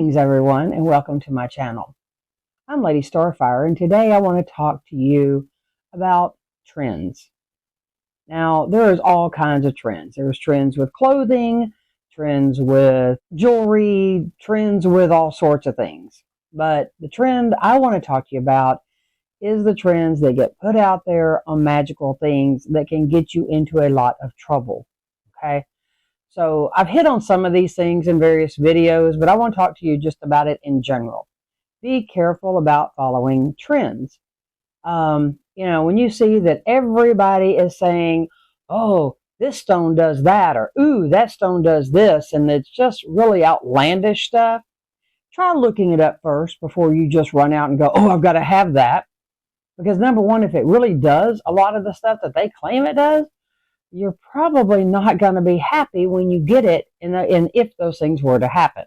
Greetings everyone and welcome to my channel. I'm Lady Starfire and today I want to talk to you about trends. Now there's all kinds of trends. There's trends with clothing, trends with jewelry, trends with all sorts of things. But the trend I want to talk to you about is the trends that get put out there on magical things that can get you into a lot of trouble. Okay? So I've hit on some of these things in various videos, but I want to talk to you just about it in general. Be careful about following trends. When you see that everybody is saying, oh, this stone does that, or ooh, that stone does this, and it's just really outlandish stuff, try looking it up first before you just run out and go, oh, I've got to have that. Because number one, if it really does a lot of the stuff that they claim it does, you're probably not going to be happy when you get it, and if those things were to happen.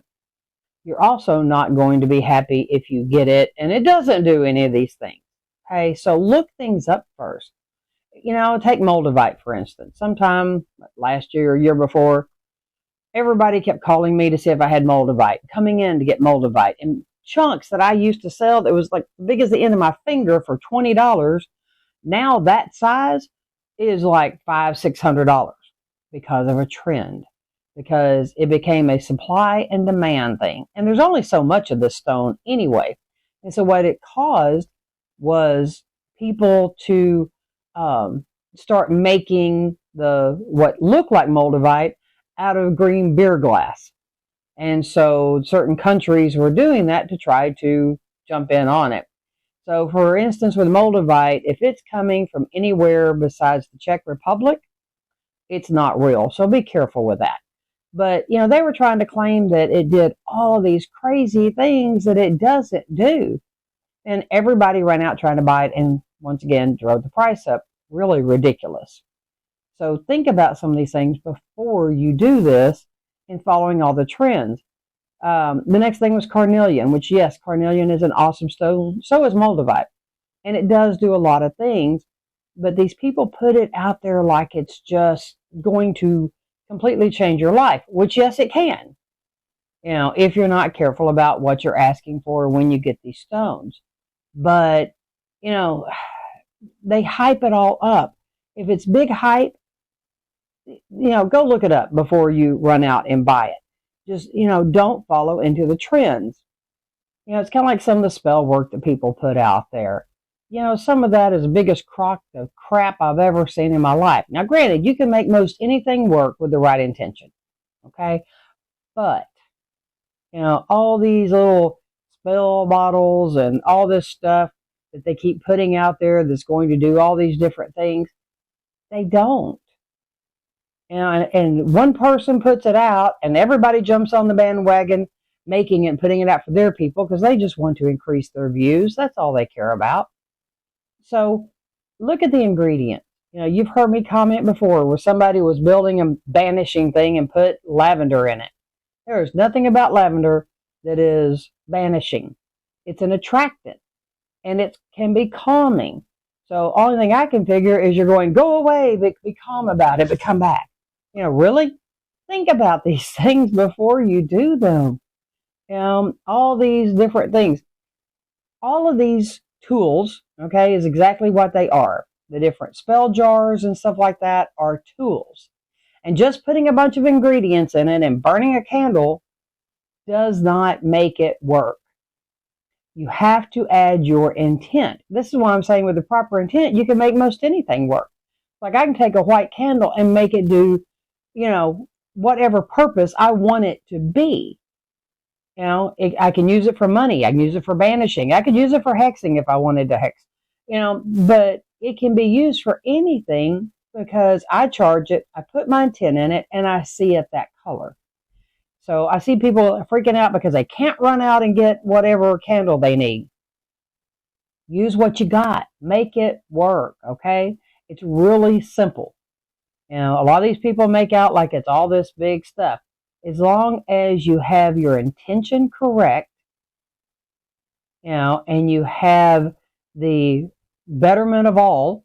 You're also not going to be happy if you get it and it doesn't do any of these things. Okay, so look things up first. Take Moldavite, for instance. Sometime last year or year before, everybody kept calling me to see if I had Moldavite, coming in to get Moldavite. And chunks that I used to sell that was like big as the end of my finger for $20, now that size is like $500-$600 because of a trend, because it became a supply and demand thing. And there's only so much of this stone anyway. And so what it caused was people to start making what looked like Moldavite out of green beer glass. And so certain countries were doing that to try to jump in on it. So, for instance, with Moldavite, if it's coming from anywhere besides the Czech Republic, it's not real. So be careful with that. But, they were trying to claim that it did all these crazy things that it doesn't do. And everybody ran out trying to buy it and, once again, drove the price up. Really ridiculous. So think about some of these things before you do this in following all the trends. The next thing was carnelian, which, yes, carnelian is an awesome stone. So is Moldavite. And it does do a lot of things. But these people put it out there like it's just going to completely change your life, which, yes, it can. If you're not careful about what you're asking for when you get these stones. But, they hype it all up. If it's big hype, go look it up before you run out and buy it. Just, don't follow into the trends. It's kind of like some of the spell work that people put out there. Some of that is the biggest crock of crap I've ever seen in my life. Now, granted, you can make most anything work with the right intention. Okay? But, all these little spell bottles and all this stuff that they keep putting out there that's going to do all these different things, they don't. And one person puts it out and everybody jumps on the bandwagon, making it and putting it out for their people because they just want to increase their views. That's all they care about. So look at the ingredients. You've heard me comment before where somebody was building a banishing thing and put lavender in it. There's nothing about lavender that is banishing. It's an attractant and it can be calming. So only thing I can figure is you're going, go away, be calm about it, but come back. Really? Think about these things before you do them. All these different things. All of these tools, okay, is exactly what they are. The different spell jars and stuff like that are tools. And just putting a bunch of ingredients in it and burning a candle does not make it work. You have to add your intent. This is why I'm saying with the proper intent, you can make most anything work. Like I can take a white candle and make it do whatever purpose I want it to be. I can use it for money. I can use it for banishing. I could use it for hexing if I wanted to hex. But it can be used for anything because I charge it, I put my intent in it, and I see it that color. So I see people freaking out because they can't run out and get whatever candle they need. Use what you got. Make it work, okay? It's really simple. A lot of these people make out like it's all this big stuff. As long as you have your intention correct, and you have the betterment of all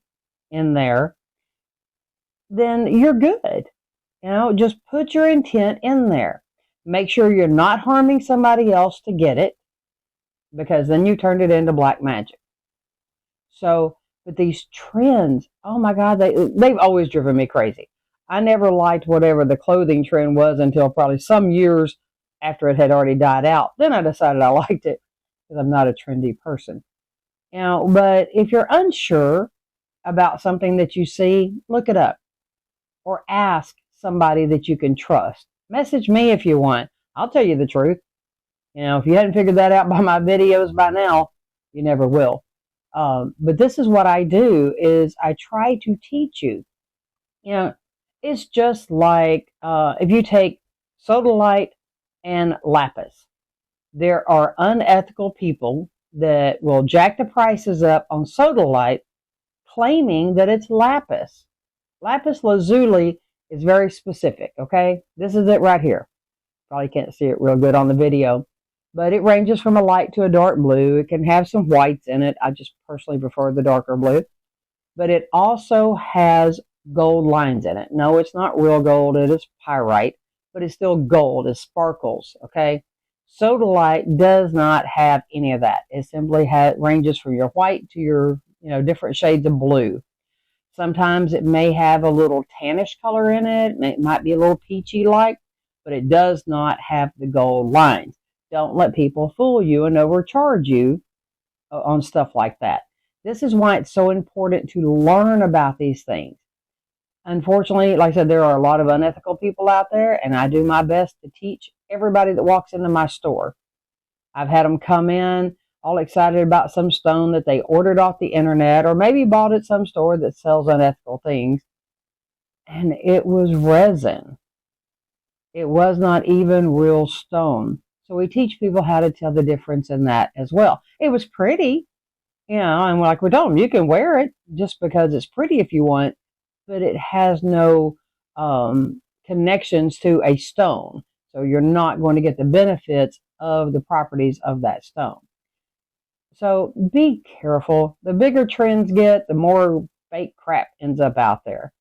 in there, then you're good. Just put your intent in there. Make sure you're not harming somebody else to get it, because then you turned it into black magic. So, but these trends, oh my God, they've always driven me crazy. I never liked whatever the clothing trend was until probably some years after it had already died out. Then I decided I liked it because I'm not a trendy person. But if you're unsure about something that you see, look it up or ask somebody that you can trust. Message me if you want. I'll tell you the truth. If you hadn't figured that out by my videos by now, you never will. But this is what I do is I try to teach you. It's just like if you take sodalite and lapis. There are unethical people that will jack the prices up on sodalite, claiming that it's lapis. Lapis lazuli is very specific, okay? This is it right here. Probably can't see it real good on the video, but it ranges from a light to a dark blue. It can have some whites in it. I just personally prefer the darker blue. But it also has gold lines in it. No, it's not real gold. It is pyrite, but it's still gold. It sparkles, okay? Sodalite does not have any of that. It simply ranges from your white to your, different shades of blue. Sometimes it may have a little tannish color in it. It might be a little peachy-like, but it does not have the gold lines. Don't let people fool you and overcharge you on stuff like that. This is why it's so important to learn about these things. Unfortunately, like I said, there are a lot of unethical people out there, and I do my best to teach everybody that walks into my store. I've had them come in all excited about some stone that they ordered off the internet or maybe bought at some store that sells unethical things, and it was resin. It was not even real stone. So we teach people how to tell the difference in that as well. It was pretty, and like we told them, you can wear it just because it's pretty if you want, but it has no connections to a stone. So you're not going to get the benefits of the properties of that stone. So be careful. The bigger trends get, the more fake crap ends up out there.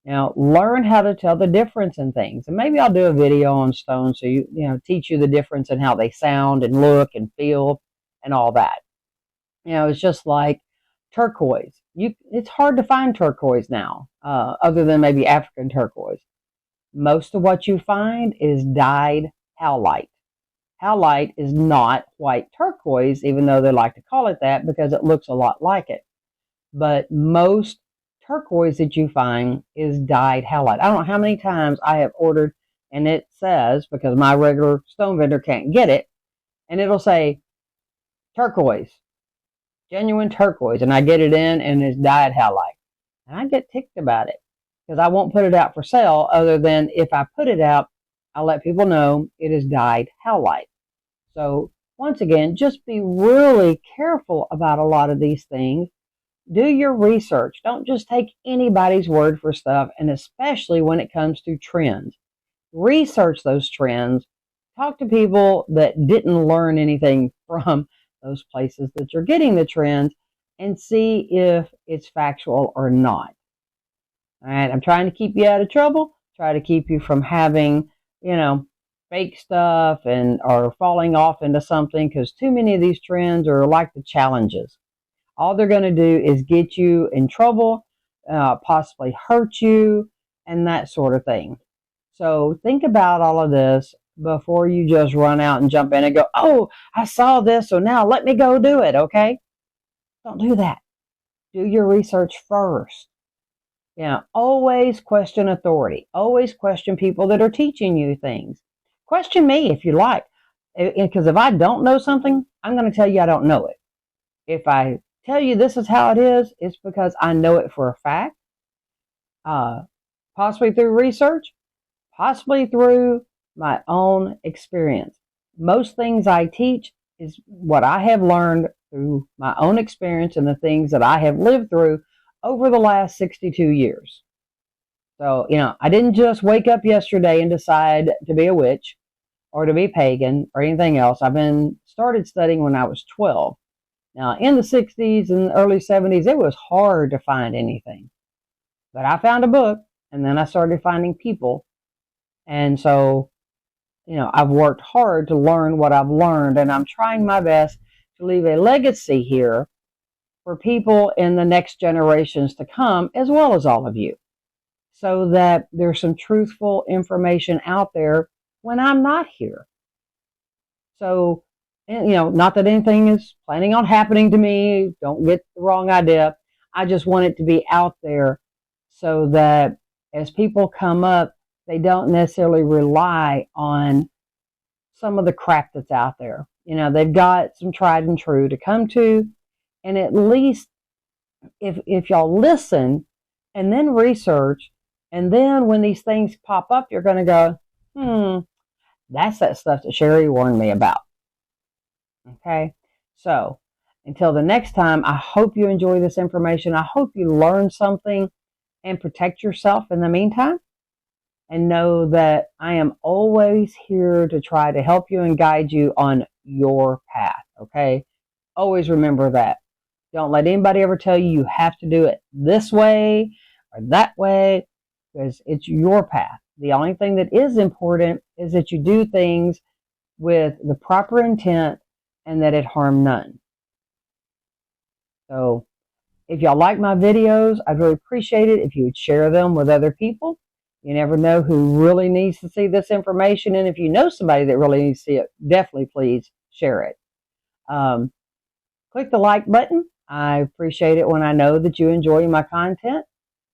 Now, learn how to tell the difference in things. And maybe I'll do a video on stones so teach you the difference in how they sound and look and feel and all that. It's just like turquoise. It's hard to find turquoise now, other than maybe African turquoise. Most of what you find is dyed howlite. Howlite is not white turquoise, even though they like to call it that because it looks a lot like it. But most turquoise that you find is dyed howlite. I don't know how many times I have ordered, and it says, because my regular stone vendor can't get it, and it'll say turquoise, genuine turquoise, and I get it in and it's dyed howlite. And I get ticked about it because I won't put it out for sale other than if I put it out, I'll let people know it is dyed howlite. So once again, just be really careful about a lot of these things. Do your research. Don't just take anybody's word for stuff, and especially when it comes to trends. Research those trends. Talk to people that didn't learn anything from those places that you're getting the trends and see if it's factual or not. All right, I'm trying to keep you out of trouble. Try to keep you from having, fake stuff or falling off into something, because too many of these trends are like the challenges. All they're going to do is get you in trouble, possibly hurt you, and that sort of thing. So think about all of this before you just run out and jump in and go, oh, I saw this, so now let me go do it, okay? Don't do that. Do your research first. Always question authority. Always question people that are teaching you things. Question me if you like. Because if I don't know something, I'm going to tell you I don't know it. If I tell you this is how it is, it's because I know it for a fact. Possibly through research, possibly through my own experience. Most things I teach is what I have learned through my own experience and the things that I have lived through over the last 62 years. So, I didn't just wake up yesterday and decide to be a witch or to be pagan or anything else. I've started studying when I was 12. Now, in the 60s and early 70s, it was hard to find anything. But I found a book, and then I started finding people. And so I've worked hard to learn what I've learned, and I'm trying my best to leave a legacy here for people in the next generations to come, as well as all of you, so that there's some truthful information out there when I'm not here. So, not that anything is planning on happening to me. Don't get the wrong idea. I just want it to be out there so that as people come up, they don't necessarily rely on some of the crap that's out there. They've got some tried and true to come to. And at least if y'all listen and then research, and then when these things pop up, you're going to go, that's that stuff that Sherry warned me about. Okay? So, until the next time, I hope you enjoy this information. I hope you learn something and protect yourself in the meantime. And know that I am always here to try to help you and guide you on your path. Okay? Always remember that. Don't let anybody ever tell you have to do it this way or that way, because it's your path. The only thing that is important is that you do things with the proper intent and that it harm none. So if y'all like my videos, I'd really appreciate it if you would share them with other people. You never know who really needs to see this information. And if you know somebody that really needs to see it, definitely please share it. Click the like button. I appreciate it when I know that you enjoy my content.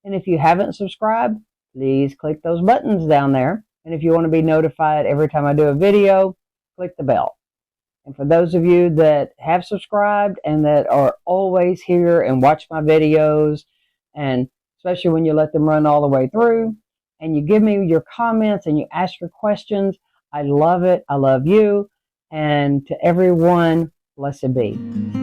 And if you haven't subscribed, please click those buttons down there. And if you want to be notified every time I do a video, click the bell. And for those of you that have subscribed and that are always here and watch my videos, and especially when you let them run all the way through, and you give me your comments and you ask your questions, I love it. I love you. And to everyone, blessed be.